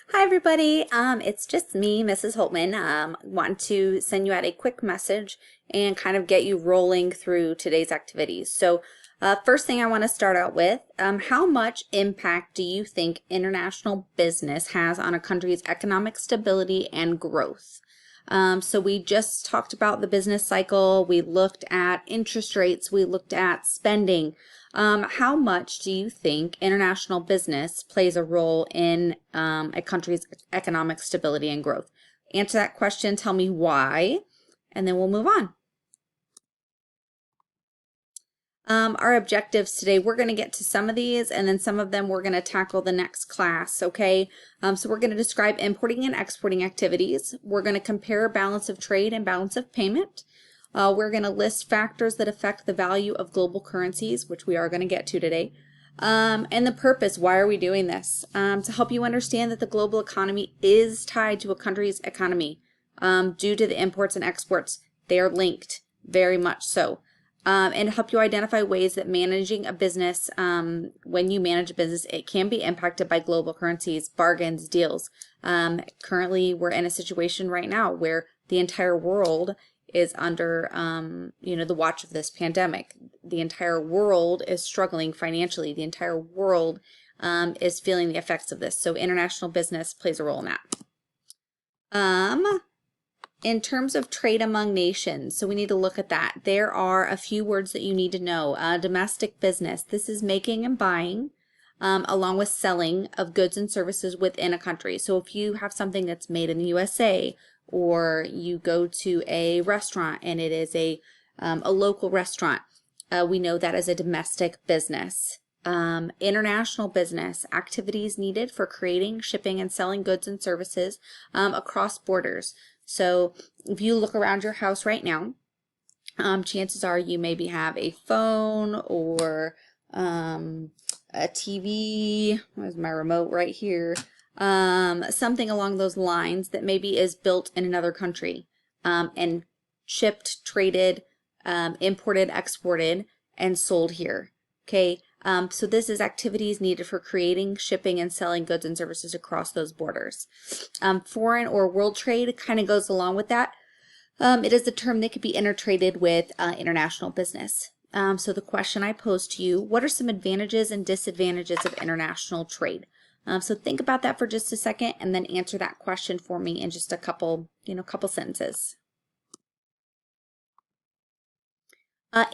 Hi everybody, it's just me, Mrs. Holtman. Want to send you out a quick message and kind of get you rolling through today's activities. So first thing I want to start out with, how much impact do you think international business has on a country's economic stability and growth? So we just talked about the business cycle, we looked at interest rates, we looked at spending. How much do you think international business plays a role in a country's economic stability and growth? Answer that question, tell me why, and then we'll move on. Our objectives today, we're going to get to some of these, and then some of them we're going to tackle the next class, okay? So we're going to describe importing and exporting activities. We're going to compare balance of trade and balance of payment. We're going to list factors that affect the value of global currencies, which we are going to get to today. And the purpose, why are we doing this? To help you understand that the global economy is tied to a country's economy due to the imports and exports. They are linked, very much so. And to help you identify ways that managing a business, when you manage a business, it can be impacted by global currencies, bargains, deals. Currently, we're in a situation right now where the entire world is under, the watch of this pandemic. The entire world is struggling financially. The entire world is feeling the effects of this. So international business plays a role in that. In terms of trade among nations, so we need to look at that. There are a few words that you need to know. Domestic business, this is making and buying, along with selling of goods and services within a country. So if you have something that's made in the USA, or you go to a restaurant and it is a local restaurant, we know that as a domestic business. International business, activities needed for creating, shipping, and selling goods and services across borders. So if you look around your house right now, chances are you maybe have a phone or a TV. Where's my remote? Right here. Something along those lines that maybe is built in another country and shipped, traded, imported, exported, and sold here. Okay. So this is activities needed for creating, shipping, and selling goods and services across those borders. Foreign or world trade kind of goes along with that. It is a term that could be intertraded with international business. So the question I pose to you, what are some advantages and disadvantages of international trade? So think about that for just a second and then answer that question for me in just a couple sentences.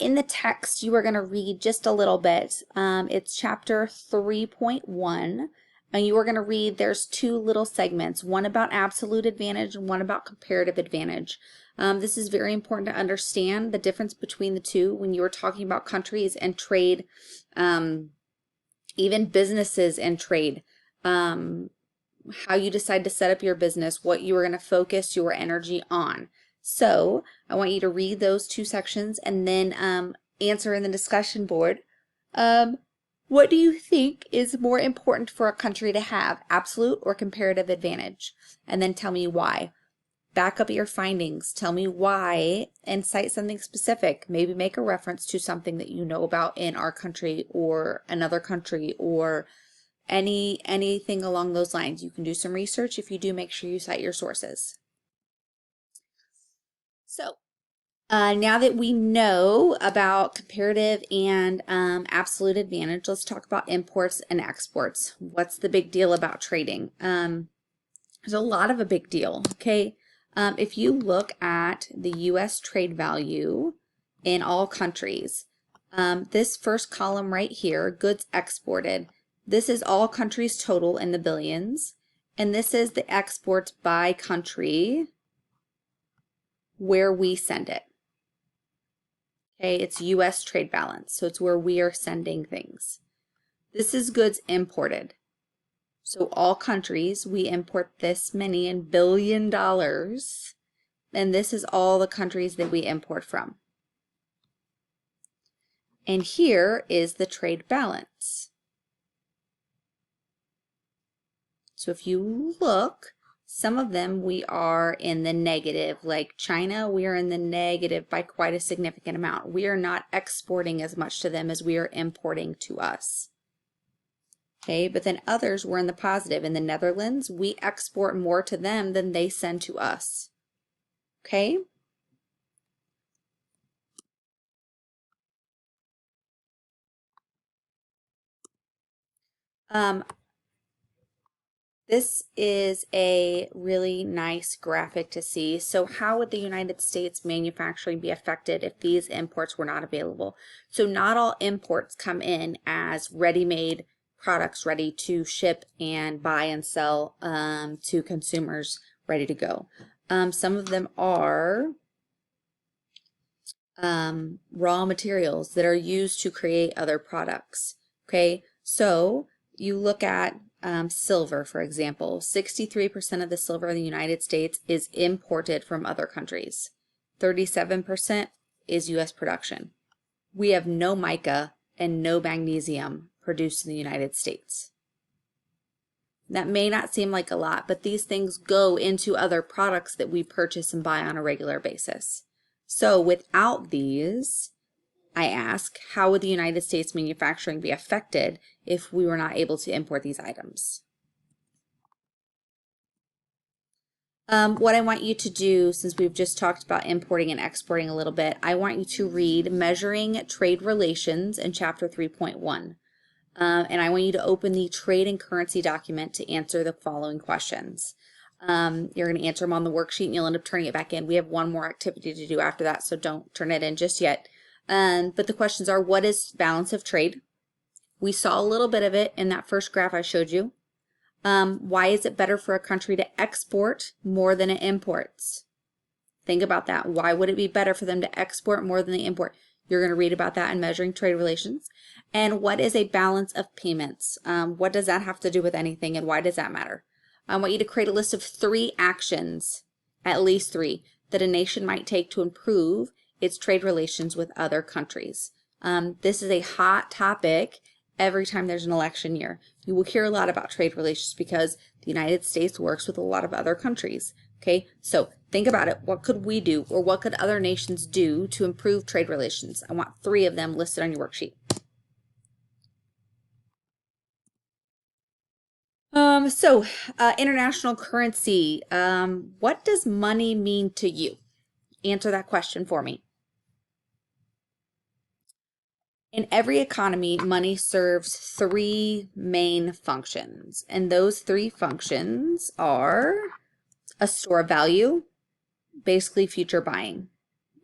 In the text, you are going to read just a little bit. It's chapter 3.1, and you are going to read, there's two little segments, one about absolute advantage and one about comparative advantage. This is very important to understand the difference between the two when you are talking about countries and trade, even businesses and trade. How you decide to set up your business, what you are going to focus your energy on. So I want you to read those two sections and then answer in the discussion board. What do you think is more important for a country to have, absolute or comparative advantage? And then tell me why. Back up your findings. Tell me why and cite something specific. Maybe make a reference to something that you know about in our country or another country or anything along those lines. You can do some research. If you do, make sure you cite your sources. So now that we know about comparative and absolute advantage, let's talk about imports and exports. What's the big deal about trading? There's a lot of a big deal, okay? If you look at the U.S. trade value in all countries, this first column right here, goods exported, this is all countries total in the billions, and this is the exports by country where we send it. Okay, it's U.S. trade balance, so it's where we are sending things. This is goods imported. So all countries, we import this many in $1 billion, and this is all the countries that we import from. And here is the trade balance. So if you look, some of them we are in the negative, like China, we are in the negative by quite a significant amount. We are not exporting as much to them as we are importing to us. Okay, but then others were in the positive. In the Netherlands, we export more to them than they send to us. Okay? This is a really nice graphic to see. So how would the United States manufacturing be affected if these imports were not available? So not all imports come in as ready-made products ready to ship and buy and sell to consumers ready to go. Some of them are raw materials that are used to create other products. Okay, so you look at silver, for example. 63% of the silver in the United States is imported from other countries. 37% is U.S. production. We have no mica and no magnesium produced in the United States. That may not seem like a lot, but these things go into other products that we purchase and buy on a regular basis. So without these, I ask, how would the United States manufacturing be affected if we were not able to import these items? What I want you to do, since we've just talked about importing and exporting a little bit, I want you to read Measuring Trade Relations in Chapter 3.1. And I want you to open the Trade and Currency document to answer the following questions. You're going to answer them on the worksheet and you'll end up turning it back in. We have one more activity to do after that, so don't turn it in just yet. But the questions are, what is balance of trade? We saw a little bit of it in that first graph I showed you. Why is it better for a country to export more than it imports? Think about that. Why would it be better for them to export more than they import? You're going to read about that in Measuring Trade Relations. And what is a balance of payments? What does that have to do with anything, and why does that matter? I want you to create a list of 3 actions, at least 3, that a nation might take to improve its trade relations with other countries. This is a hot topic every time there's an election year. You will hear a lot about trade relations because the United States works with a lot of other countries. Okay, so think about it. What could we do, or what could other nations do to improve trade relations? I want 3 of them listed on your worksheet. International currency. What does money mean to you? Answer that question for me. In every economy, money serves 3 main functions, and those 3 functions are a store of value, basically future buying.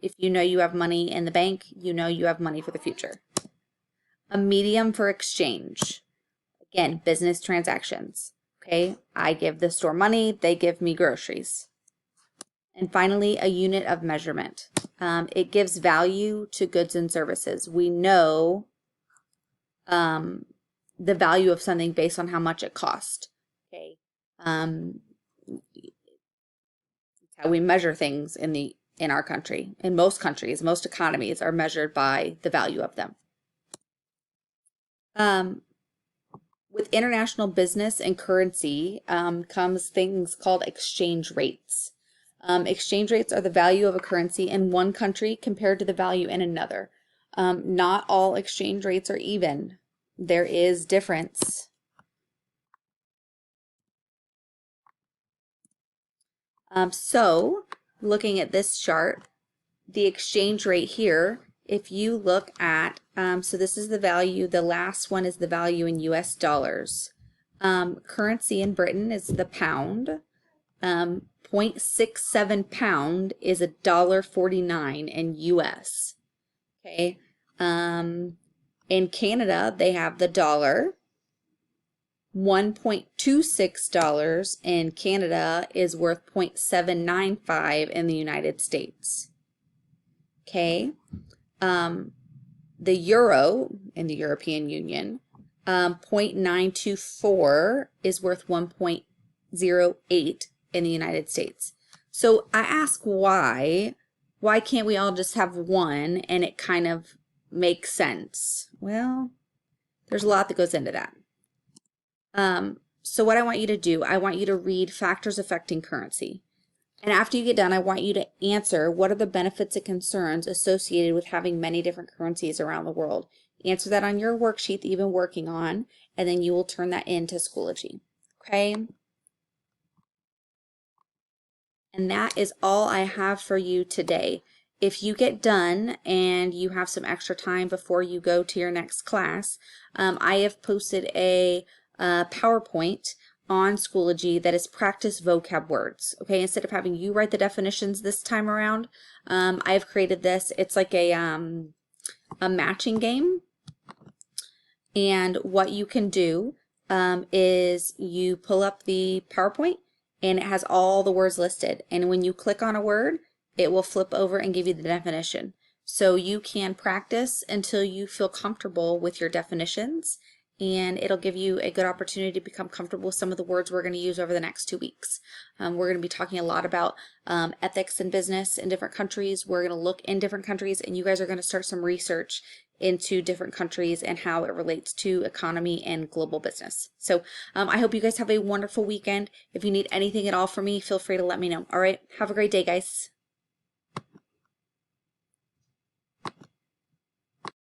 If you know you have money in the bank, you know you have money for the future. A medium for exchange. Again, business transactions. Okay, I give the store money, they give me groceries. And finally, a unit of measurement. It gives value to goods and services. We know the value of something based on how much it cost. Okay, how we measure things in our country. In most countries, most economies are measured by the value of them. With international business and currency comes things called exchange rates. Exchange rates are the value of a currency in one country compared to the value in another. Not all exchange rates are even. There is difference. So looking at this chart, the exchange rate here, if you look at, so this is the value, the last one is the value in US dollars. Currency in Britain is the pound. 0.67 pound is $1.49 in US. Okay. In Canada, they have the dollar. $1.26 in Canada is worth 0.795 in the United States. Okay. The euro in the European Union, 0.924 is worth 1.08 in the United States. So I ask why can't we all just have one and it kind of makes sense? Well, there's a lot that goes into that. So what I want you to do, I want you to read Factors Affecting Currency. And after you get done, I want you to answer what are the benefits and concerns associated with having many different currencies around the world. Answer that on your worksheet that you've been working on, and then you will turn that into Schoology. Okay? And that is all I have for you today. If you get done and you have some extra time before you go to your next class, I have posted a PowerPoint on Schoology that is practice vocab words. Okay, instead of having you write the definitions this time around, I have created this. It's like a matching game. And what you can do is you pull up the PowerPoint and it has all the words listed. And when you click on a word, it will flip over and give you the definition. So you can practice until you feel comfortable with your definitions, and it'll give you a good opportunity to become comfortable with some of the words we're going to use over the next 2 weeks. We're going to be talking a lot about ethics in business in different countries. We're going to look in different countries, and you guys are going to start some research into different countries and how it relates to economy and global business. So I hope you guys have a wonderful weekend. If you need anything at all from me, feel free to let me know. All right, have a great day, guys.